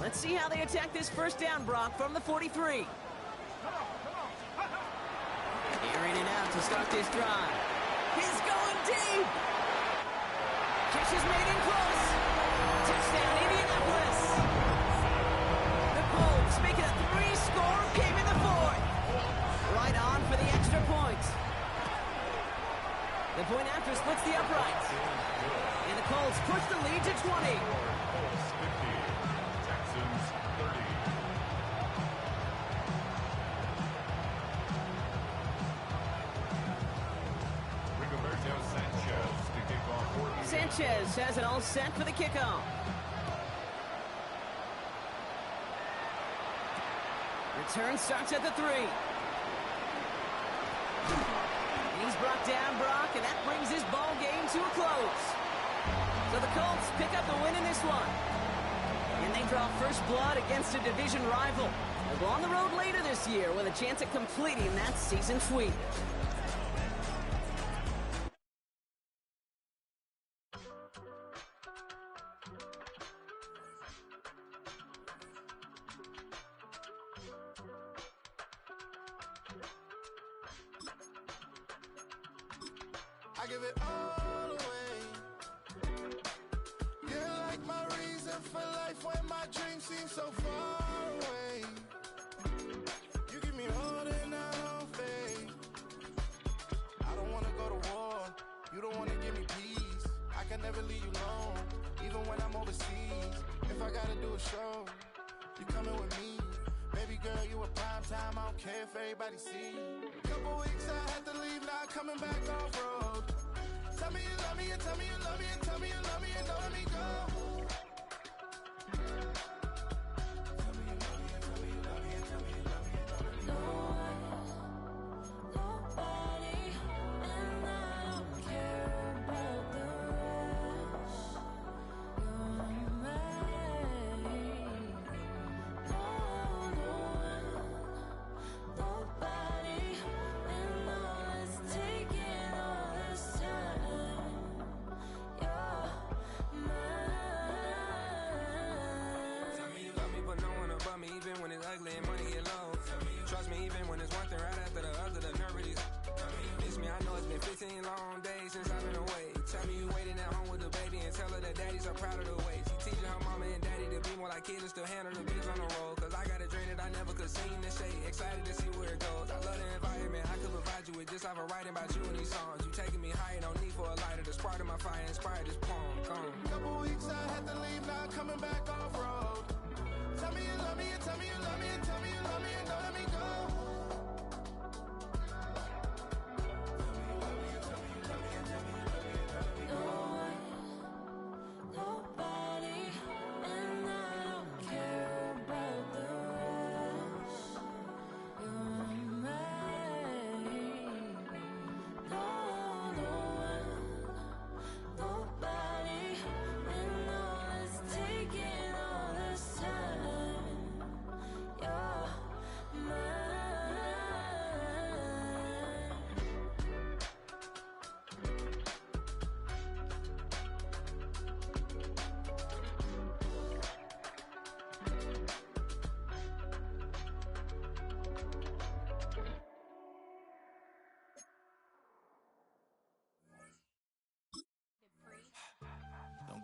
Let's see how they attack this first down, Brock, from the 43. Here in and out to start this drive. He's going deep. Catch is made in close. Touchdown, Indianapolis. The Colts make it a 3-score game in the 4th. Right on for the extra point. The point after splits the uprights. And the Colts push the lead to 20. Colts 50. Texans 30. Rigoberto Sanchez to kick off for the Sanchez has it all set for the kickoff. Return starts at the 3. And he's brought down, Brock, and that brings his ball game to a close. So the Colts pick up the win in this one. And they draw first blood against a division rival. They'll go on the road later this year with a chance at completing that season sweep. I give it all. together for life when my dreams seem so far away. You give me holding out faith. I don't wanna go to war. You don't wanna give me peace. I can never leave you alone, even when I'm overseas. If I gotta do a show, you coming with me. Baby girl, you a prime time. I don't care if everybody see. Couple weeks I had to leave, now coming back off road. Tell me you love me and tell me you love me and tell me you love me and don't let me go. Long days since I've been away. Tell me you waiting at home with the baby and tell her that daddy's so proud of the way. She teaching her mama and daddy to be more like kids and still handle the biz on the road. Cause I got a dream that I never could sing and say. Excited to see where it goes. I love the environment. I could provide you with just like a writing about you in these songs. You taking me higher, no need for a lighter. The spark of my fire inspired this poem. Gone. Couple weeks I had to leave, now coming back off road. Tell me you love me and tell me you love me and tell me you love me and don't let me go.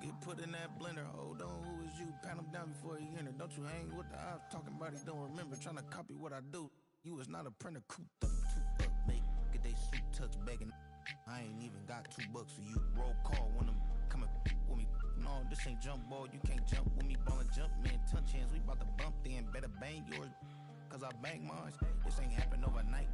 Get put in that blender, hold on, who is you? Pat him down before he enter. Don't you hang with the ops, talking about he don't remember, trying to copy what I do. You was not a printer, cooped up, make get they suit tucks begging. I ain't even got $2 for you. Roll call when I'm coming with me. No, this ain't jump ball, you can't jump with me. Ballin' jump, man, touch hands, we bout to bump then. Better bang yours, cause I bang mine. This ain't happen overnight.